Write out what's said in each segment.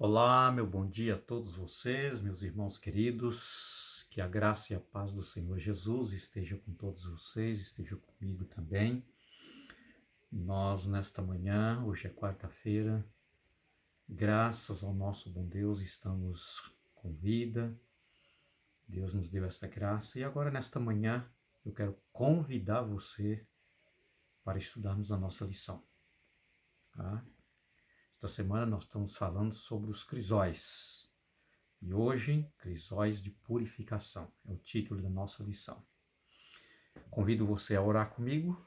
Olá, meu bom dia a todos vocês, meus irmãos queridos. Que a graça e a paz do Senhor Jesus esteja com todos vocês, esteja comigo também. Nós, nesta manhã, hoje é quarta-feira, graças ao nosso bom Deus, estamos com vida. Deus nos deu esta graça e agora, nesta manhã, eu quero convidar você para estudarmos a nossa lição. Tá? Esta semana nós estamos falando sobre os crisóis. E hoje, crisóis de purificação, é o título da nossa lição. Convido você a orar comigo,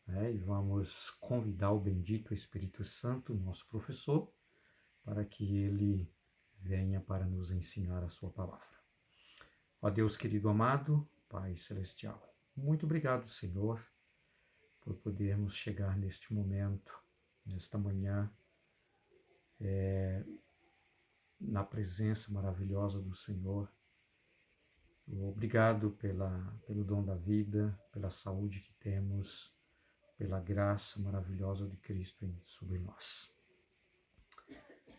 e vamos convidar o bendito Espírito Santo, nosso professor, para que ele venha para nos ensinar a sua palavra. Ó Deus querido amado, Pai Celestial, muito obrigado, Senhor, por podermos chegar neste momento, nesta manhã, na presença maravilhosa do Senhor. Obrigado pelo dom da vida, pela saúde que temos, pela graça maravilhosa de Cristo sobre nós.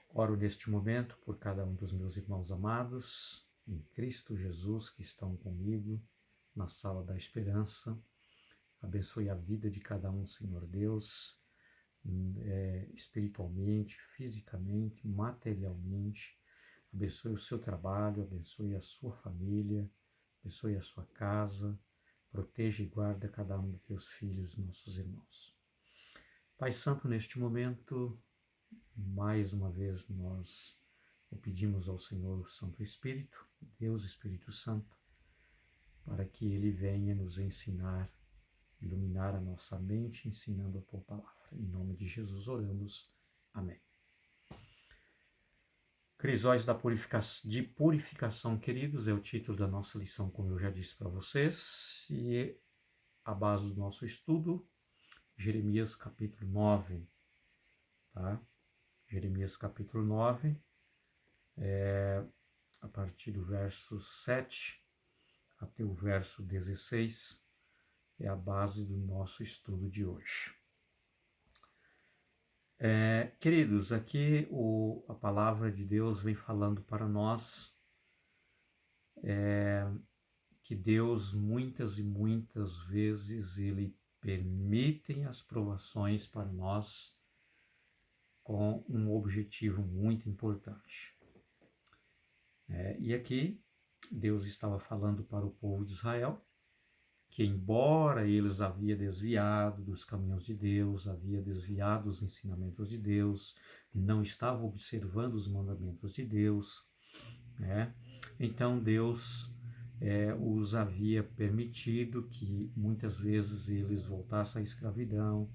Oro neste momento por cada um dos meus irmãos amados, em Cristo Jesus, que estão comigo na sala da esperança. Abençoe a vida de cada um, Senhor Deus, espiritualmente, fisicamente, materialmente. Abençoe o seu trabalho, abençoe a sua família, abençoe a sua casa, proteja e guarda cada um dos teus filhos, nossos irmãos. Pai Santo, neste momento, mais uma vez nós o pedimos ao Senhor, o Santo Espírito, Deus Espírito Santo, para que Ele venha nos ensinar, iluminar a nossa mente, ensinando a tua palavra. Em nome de Jesus oramos. Amém. Crisóis de purificação, queridos, é o título da nossa lição, como eu já disse para vocês, e a base do nosso estudo, Jeremias capítulo 9, tá? Jeremias capítulo 9, a partir do verso 7 até o verso 16, é a base do nosso estudo de hoje. Queridos, aqui a palavra de Deus vem falando para nós que Deus muitas e muitas vezes Ele permite as provações para nós com um objetivo muito importante. E aqui Deus estava falando para o povo de Israel que, embora eles haviam desviado dos caminhos de Deus, haviam desviado dos ensinamentos de Deus, não estavam observando os mandamentos de Deus, então Deus os havia permitido que muitas vezes eles voltassem à escravidão,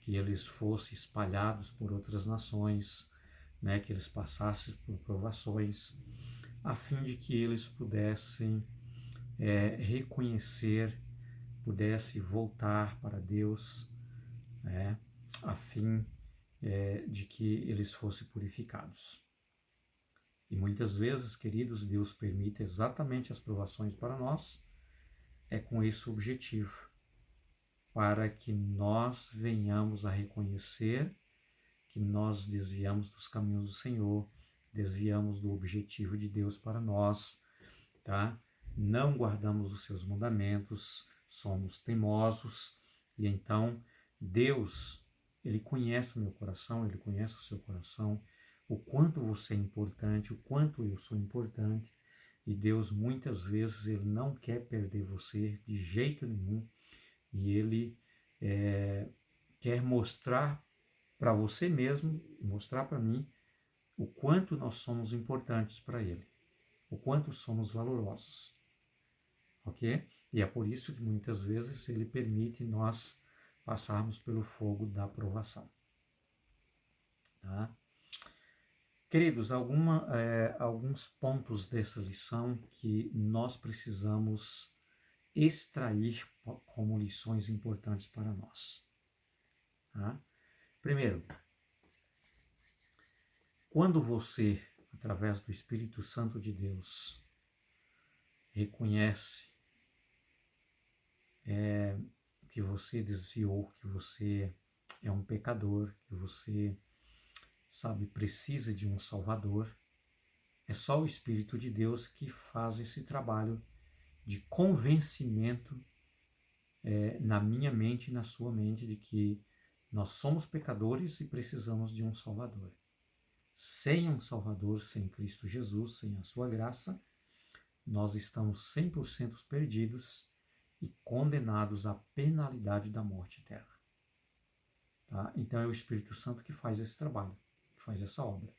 que eles fossem espalhados por outras nações, que eles passassem por provações, a fim de que eles pudessem reconhecer, pudessem voltar para Deus, a fim de que eles fossem purificados. E muitas vezes, queridos, Deus permite exatamente as provações para nós, com esse objetivo, para que nós venhamos a reconhecer que nós desviamos dos caminhos do Senhor, desviamos do objetivo de Deus para nós, tá? Não guardamos os seus mandamentos, somos teimosos, e então Deus, Ele conhece o meu coração, Ele conhece o seu coração, o quanto você é importante, o quanto eu sou importante, e Deus muitas vezes Ele não quer perder você de jeito nenhum, e Ele quer mostrar para você mesmo, mostrar para mim o quanto nós somos importantes para Ele, o quanto somos valorosos, ok? E é por isso que muitas vezes Ele permite nós passarmos pelo fogo da provação, tá? Queridos, alguns pontos dessa lição que nós precisamos extrair como lições importantes para nós. Tá? Primeiro, quando você, através do Espírito Santo de Deus, reconhece que você desviou, que você é um pecador, que você sabe, precisa de um Salvador, é só o Espírito de Deus que faz esse trabalho de convencimento na minha mente e na sua mente de que nós somos pecadores e precisamos de um Salvador. Sem um Salvador, sem Cristo Jesus, sem a sua graça, nós estamos 100% perdidos e condenados à penalidade da morte eterna. Tá? Então é o Espírito Santo que faz esse trabalho, que faz essa obra.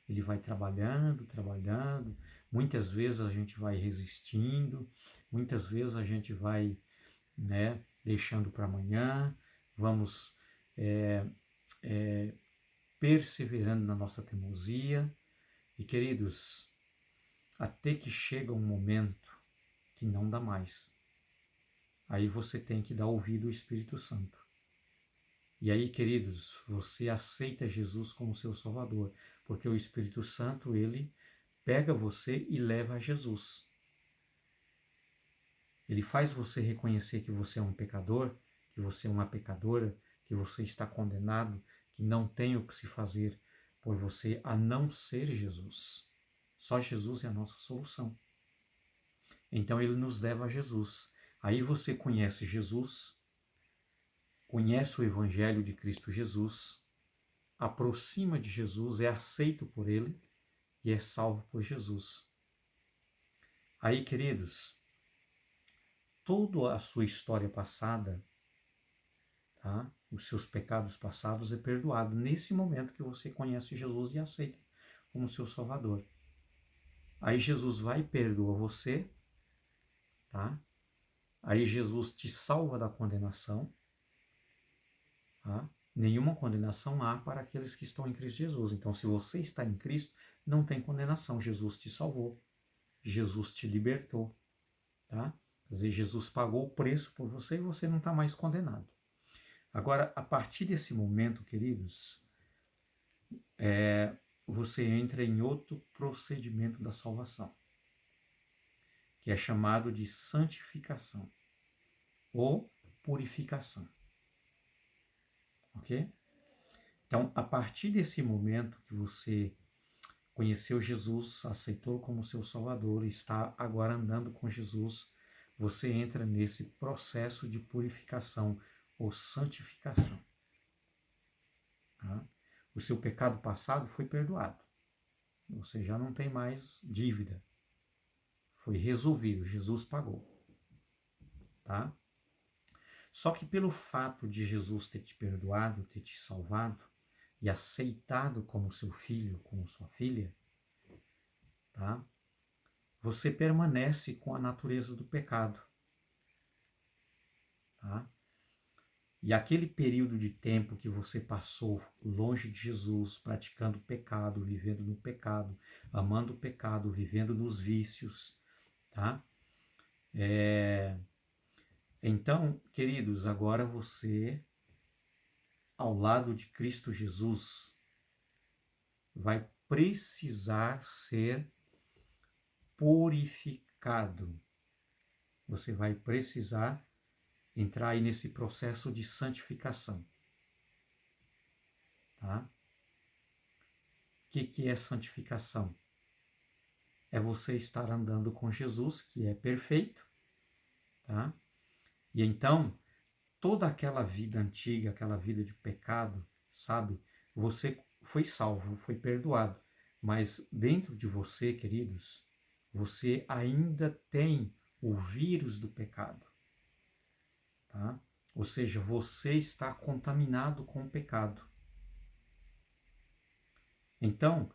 Ele vai trabalhando, trabalhando, muitas vezes a gente vai resistindo, muitas vezes a gente vai, né, deixando para amanhã, vamos perseverando na nossa teimosia. E queridos, até que chega um momento que não dá mais. Aí você tem que dar ouvido ao Espírito Santo. E aí, queridos, você aceita Jesus como seu Salvador, porque o Espírito Santo, ele pega você e leva a Jesus. Ele faz você reconhecer que você é um pecador, que você é uma pecadora, que você está condenado, que não tem o que se fazer por você a não ser Jesus. Só Jesus é a nossa solução. Então ele nos leva a Jesus. Aí você conhece Jesus, conhece o Evangelho de Cristo Jesus, aproxima de Jesus, é aceito por ele e é salvo por Jesus. Aí, queridos, toda a sua história passada, tá? Os seus pecados passados é perdoado nesse momento que você conhece Jesus e aceita como seu Salvador. Aí Jesus vai e perdoa você, tá? Aí Jesus te salva da condenação, tá? Nenhuma condenação há para aqueles que estão em Cristo Jesus. Então, se você está em Cristo, não tem condenação. Jesus te salvou, Jesus te libertou, tá? Quer dizer, Jesus pagou o preço por você e você não está mais condenado. Agora, a partir desse momento, queridos, você entra em outro procedimento da salvação, que é chamado de santificação ou purificação. Ok? Então, a partir desse momento que você conheceu Jesus, aceitou como seu Salvador, está agora andando com Jesus, você entra nesse processo de purificação ou santificação. Tá? O seu pecado passado foi perdoado. Você já não tem mais dívida. Foi resolvido, Jesus pagou. Tá? Só que pelo fato de Jesus ter te perdoado, ter te salvado e aceitado como seu filho, como sua filha, tá? Você permanece com a natureza do pecado. Tá? E aquele período de tempo que você passou longe de Jesus, praticando o pecado, vivendo no pecado, amando o pecado, vivendo nos vícios, tá? Então, queridos, agora você, ao lado de Cristo Jesus, vai precisar ser purificado. Você vai precisar entrar aí nesse processo de santificação. Tá? O que é santificação? É você estar andando com Jesus, que é perfeito, tá? E então, toda aquela vida antiga, aquela vida de pecado, sabe? Você foi salvo, foi perdoado. Mas dentro de você, queridos, você ainda tem o vírus do pecado, tá? Ou seja, você está contaminado com o pecado. Então,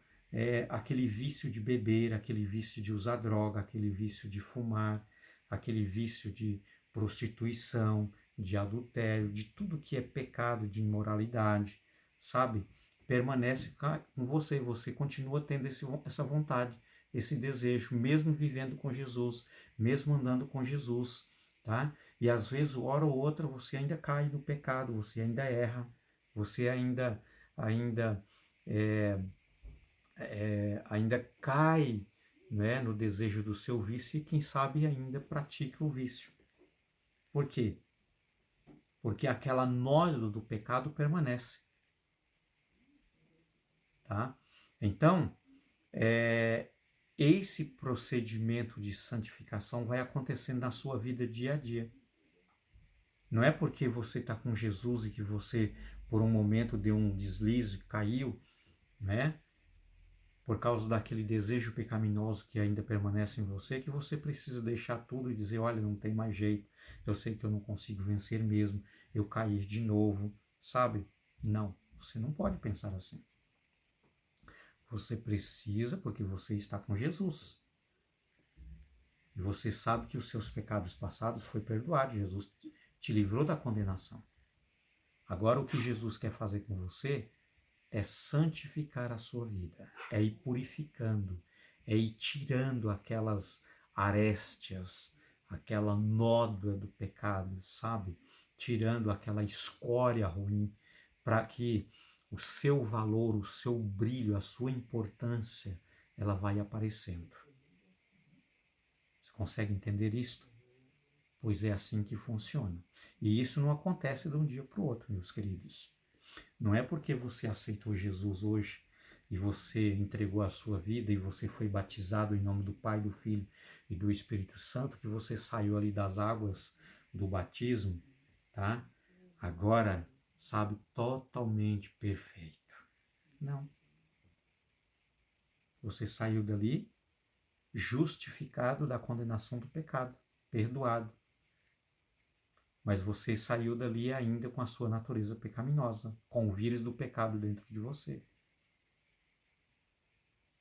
aquele vício de beber, aquele vício de usar droga, aquele vício de fumar, aquele vício de prostituição, de adultério, de tudo que é pecado, de imoralidade, sabe? Permanece com você, você continua tendo essa vontade, esse desejo, mesmo vivendo com Jesus, mesmo andando com Jesus, tá? E às vezes, hora ou outra, você ainda cai no pecado, você ainda erra, você ainda ainda cai, né, no desejo do seu vício e quem sabe ainda pratica o vício. Por quê? Porque aquela nódoa do pecado permanece. tá? Então, esse procedimento de santificação vai acontecendo na sua vida dia a dia. Não é porque você está com Jesus e que você, por um momento, deu um deslize, caiu, né? Por causa daquele desejo pecaminoso que ainda permanece em você, que você precisa deixar tudo e dizer, olha, não tem mais jeito, eu sei que eu não consigo vencer mesmo, eu cair de novo, sabe? Não, você não pode pensar assim. Você precisa, porque você está com Jesus. E você sabe que os seus pecados passados foi perdoado, Jesus te livrou da condenação. Agora o que Jesus quer fazer com você é santificar a sua vida, é ir purificando, é ir tirando aquelas arestas, aquela nódoa do pecado, sabe? Tirando aquela escória ruim, para que o seu valor, o seu brilho, a sua importância, ela vai aparecendo. Você consegue entender isto? Pois é assim que funciona. E isso não acontece de um dia para o outro, meus queridos. Não é porque você aceitou Jesus hoje e você entregou a sua vida e você foi batizado em nome do Pai, do Filho e do Espírito Santo que você saiu ali das águas do batismo, tá? Agora, sabe, totalmente perfeito. Não. Você saiu dali justificado da condenação do pecado, perdoado. Mas você saiu dali ainda com a sua natureza pecaminosa, com o vírus do pecado dentro de você.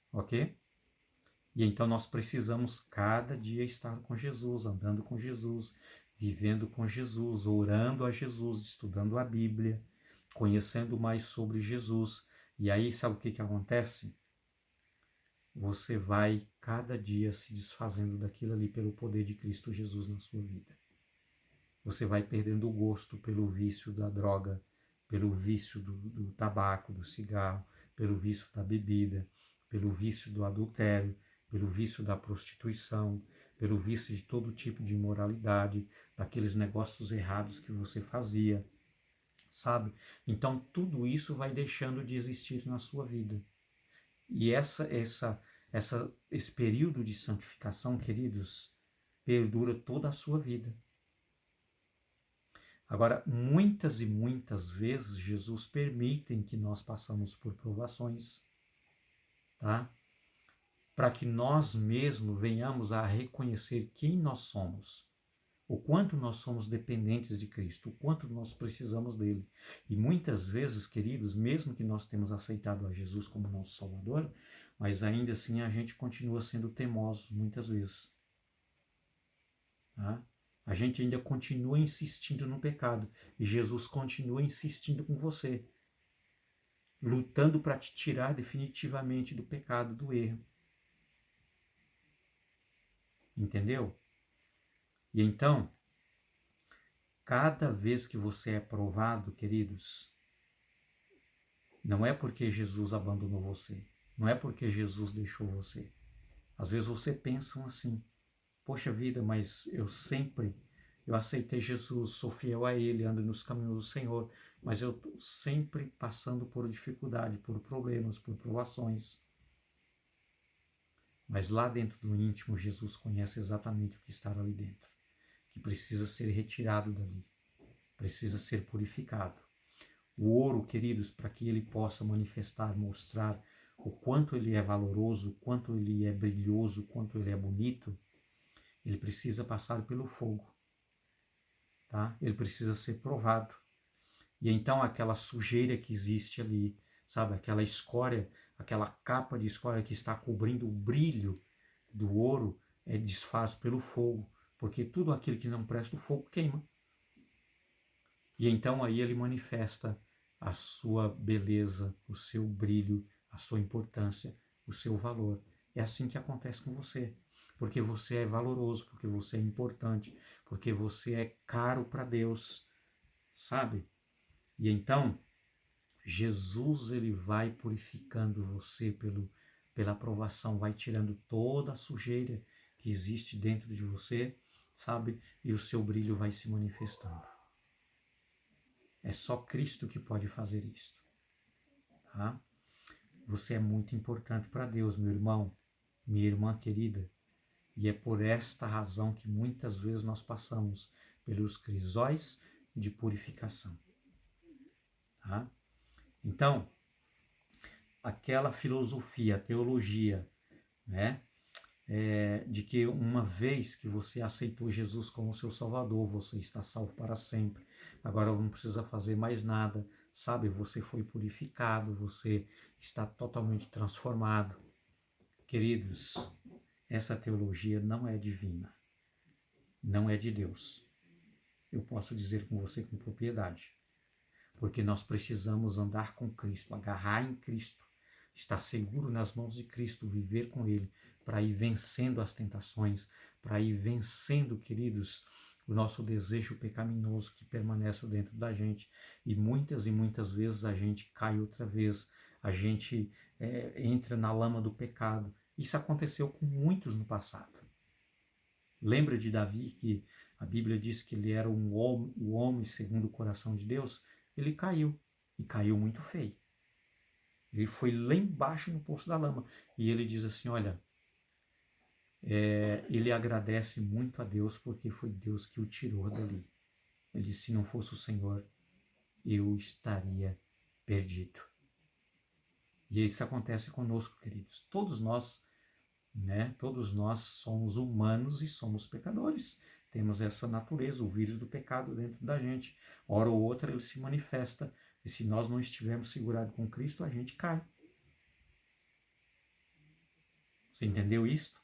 Ok? E então nós precisamos cada dia estar com Jesus, andando com Jesus, vivendo com Jesus, orando a Jesus, estudando a Bíblia, conhecendo mais sobre Jesus. E aí, sabe o que acontece? Você vai cada dia se desfazendo daquilo ali pelo poder de Cristo Jesus na sua vida. Você vai perdendo o gosto pelo vício da droga, pelo vício do tabaco, do cigarro, pelo vício da bebida, pelo vício do adultério, pelo vício da prostituição, pelo vício de todo tipo de imoralidade, daqueles negócios errados que você fazia, sabe? Então tudo isso vai deixando de existir na sua vida. E esse período de santificação, queridos, perdura toda a sua vida. Agora, muitas e muitas vezes Jesus permite que nós passamos por provações, tá? Para que nós mesmos venhamos a reconhecer quem nós somos, o quanto nós somos dependentes de Cristo, o quanto nós precisamos dele. E muitas vezes, queridos, mesmo que nós temos aceitado a Jesus como nosso Salvador, mas ainda assim a gente continua sendo teimoso muitas vezes, tá? A gente ainda continua insistindo no pecado e Jesus continua insistindo com você, lutando para te tirar definitivamente do pecado, do erro. Entendeu? E então, cada vez que você é provado, queridos, não é porque Jesus abandonou você, não é porque Jesus deixou você. Às vezes você pensa assim, poxa vida, mas eu aceitei Jesus, sou fiel a Ele, ando nos caminhos do Senhor, mas eu estou sempre passando por dificuldade, por problemas, por provações. Mas lá dentro do íntimo, Jesus conhece exatamente o que está ali dentro, que precisa ser retirado dali, precisa ser purificado. O ouro, queridos, para que ele possa manifestar, mostrar o quanto ele é valoroso, o quanto ele é brilhoso, o quanto ele é bonito, ele precisa passar pelo fogo, tá? Ele precisa ser provado. E então aquela sujeira que existe ali, sabe? Aquela escória, aquela capa de escória que está cobrindo o brilho do ouro, desfaz pelo fogo, porque tudo aquilo que não presta, o fogo queima. E então aí ele manifesta a sua beleza, o seu brilho, a sua importância, o seu valor. É assim que acontece com você, porque você é valoroso, porque você é importante, porque você é caro para Deus, sabe? E então Jesus ele vai purificando você pela aprovação, vai tirando toda a sujeira que existe dentro de você, sabe? E o seu brilho vai se manifestando. É só Cristo que pode fazer isto, tá? Você é muito importante para Deus, meu irmão, minha irmã querida. E é por esta razão que muitas vezes nós passamos pelos crisóis de purificação. Tá? Então, aquela filosofia, teologia, né, de que uma vez que você aceitou Jesus como seu Salvador, você está salvo para sempre. Agora não precisa fazer mais nada, sabe? Você foi purificado, você está totalmente transformado. Queridos, essa teologia não é divina, não é de Deus. Eu posso dizer com você com propriedade, porque nós precisamos andar com Cristo, agarrar em Cristo, estar seguro nas mãos de Cristo, viver com Ele, para ir vencendo as tentações, para ir vencendo, queridos, o nosso desejo pecaminoso que permanece dentro da gente. E muitas vezes a gente cai outra vez, a gente entra na lama do pecado. Isso aconteceu com muitos no passado. Lembra de Davi, que a Bíblia diz que ele era o homem segundo o coração de Deus? Ele caiu, e caiu muito feio. Ele foi lá embaixo no poço da lama. E ele diz assim, olha, ele agradece muito a Deus porque foi Deus que o tirou dali. Ele disse, se não fosse o Senhor, eu estaria perdido. E isso acontece conosco, queridos. Todos nós somos humanos e somos pecadores. Temos essa natureza, o vírus do pecado dentro da gente. Hora ou outra ele se manifesta. E se nós não estivermos segurados com Cristo, a gente cai. Você entendeu isso?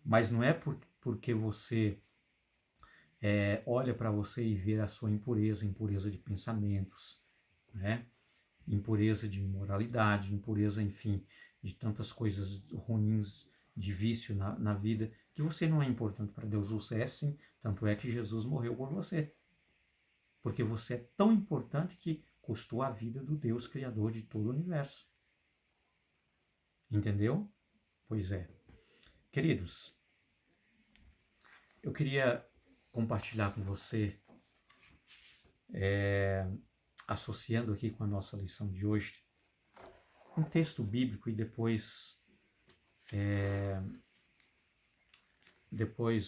Mas não é porque você olha para você e vê a sua impureza de pensamentos, né? Impureza de imoralidade, impureza, enfim, de tantas coisas ruins, de vício na vida, que você não é importante para Deus. Você é sim, tanto é que Jesus morreu por você. Porque você é tão importante que custou a vida do Deus Criador de todo o universo. Entendeu? Pois é. Queridos, eu queria compartilhar com você, associando aqui com a nossa lição de hoje, um texto bíblico e depois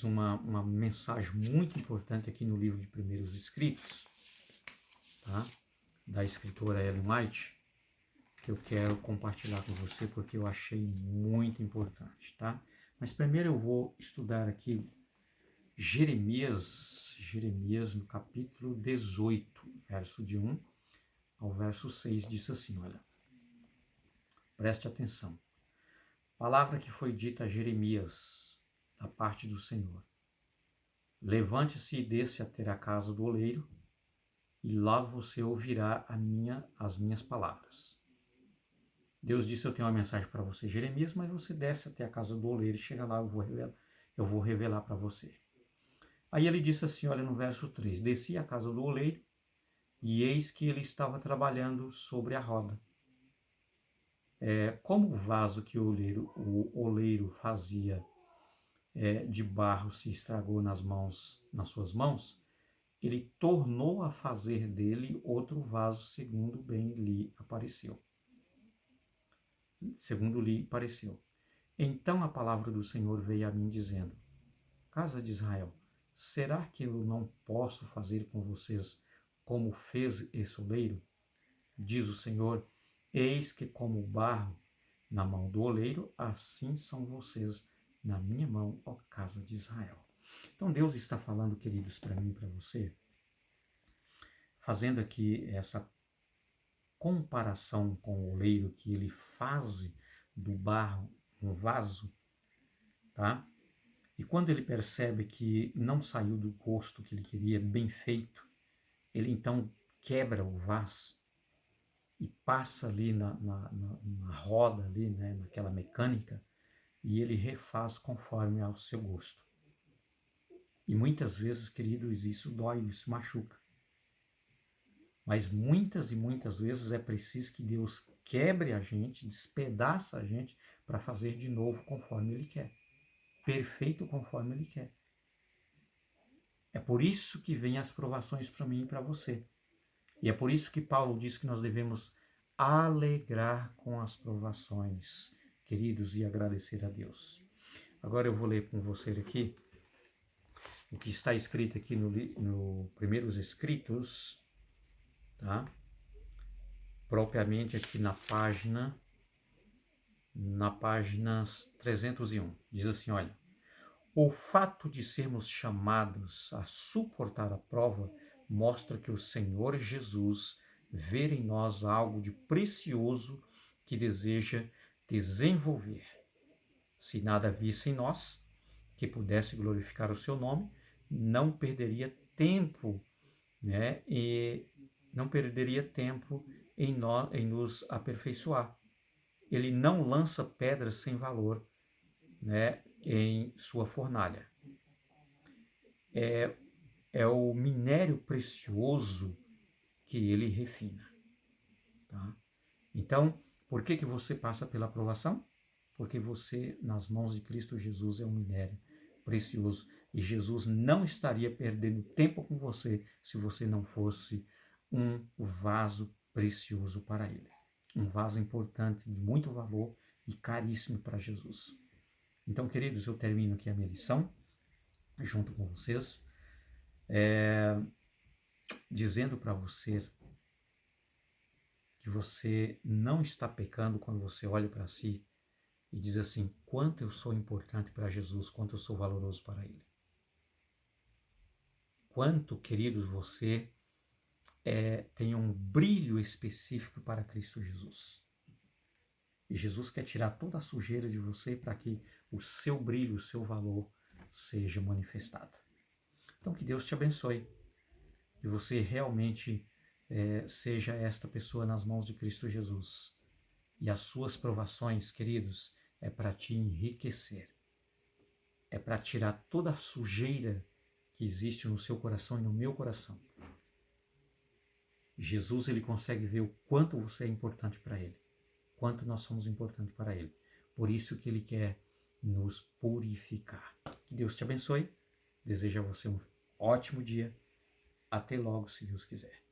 uma mensagem muito importante aqui no livro de Primeiros Escritos, tá? Da escritora Ellen White, que eu quero compartilhar com você porque eu achei muito importante, tá? Mas primeiro eu vou estudar aqui Jeremias no capítulo 18, verso de 1 ao verso 6, diz assim, olha, preste atenção. Palavra que foi dita a Jeremias, da parte do Senhor. Levante-se e desce até a casa do oleiro, e lá você ouvirá as minhas palavras. Deus disse, eu tenho uma mensagem para você, Jeremias, mas você desce até a casa do oleiro e chega lá, eu vou revelar para você. Aí ele disse assim, olha no verso 3, desci à casa do oleiro, e eis que ele estava trabalhando sobre a roda. Como o vaso que o oleiro fazia de barro se estragou nas suas mãos, ele tornou a fazer dele outro vaso segundo lhe pareceu. Então a palavra do Senhor veio a mim dizendo, casa de Israel, será que eu não posso fazer com vocês como fez esse oleiro? Diz o Senhor, eis que como o barro na mão do oleiro, assim são vocês na minha mão, ó casa de Israel. Então Deus está falando, queridos, para mim e para você, fazendo aqui essa comparação com o oleiro, que ele faz do barro um vaso, tá? E quando ele percebe que não saiu do gosto que ele queria, bem feito, ele então quebra o vaso e passa ali na roda, ali, né, naquela mecânica, e ele refaz conforme ao seu gosto. E muitas vezes, queridos, isso dói, isso machuca. Mas muitas e muitas vezes é preciso que Deus quebre a gente, despedaça a gente para fazer de novo conforme Ele quer. Perfeito conforme Ele quer. É por isso que vem as provações para mim e para você. E é por isso que Paulo diz que nós devemos alegrar com as provações, queridos, e agradecer a Deus. Agora eu vou ler com você aqui o que está escrito aqui no Primeiros Escritos, tá? Propriamente aqui na página 301. Diz assim, olha: o fato de sermos chamados a suportar a prova mostra que o Senhor Jesus vê em nós algo de precioso que deseja desenvolver. Se nada visse em nós que pudesse glorificar o seu nome, não perderia tempo, né? E não perderia tempo em nos aperfeiçoar. Ele não lança pedras sem valor, né, em sua fornalha. É o minério precioso que ele refina. Tá? Então, por que você passa pela aprovação? Porque você, nas mãos de Cristo Jesus, é um minério precioso. E Jesus não estaria perdendo tempo com você se você não fosse um vaso precioso para ele. Um vaso importante, de muito valor e caríssimo para Jesus. Então, queridos, eu termino aqui a minha lição, junto com vocês, dizendo para você que você não está pecando quando você olha para si e diz assim: quanto eu sou importante para Jesus, quanto eu sou valoroso para Ele. Quanto, queridos, você tem um brilho específico para Cristo Jesus. E Jesus quer tirar toda a sujeira de você para que o seu brilho, o seu valor seja manifestado. Então, que Deus te abençoe. Que você realmente seja esta pessoa nas mãos de Cristo Jesus. E as suas provações, queridos, é para te enriquecer. É para tirar toda a sujeira que existe no seu coração e no meu coração. Jesus, ele consegue ver o quanto você é importante para ele. Quanto nós somos importantes para ele. Por isso que ele quer nos purificar. Que Deus te abençoe. Desejo a você um ótimo dia. Até logo, se Deus quiser.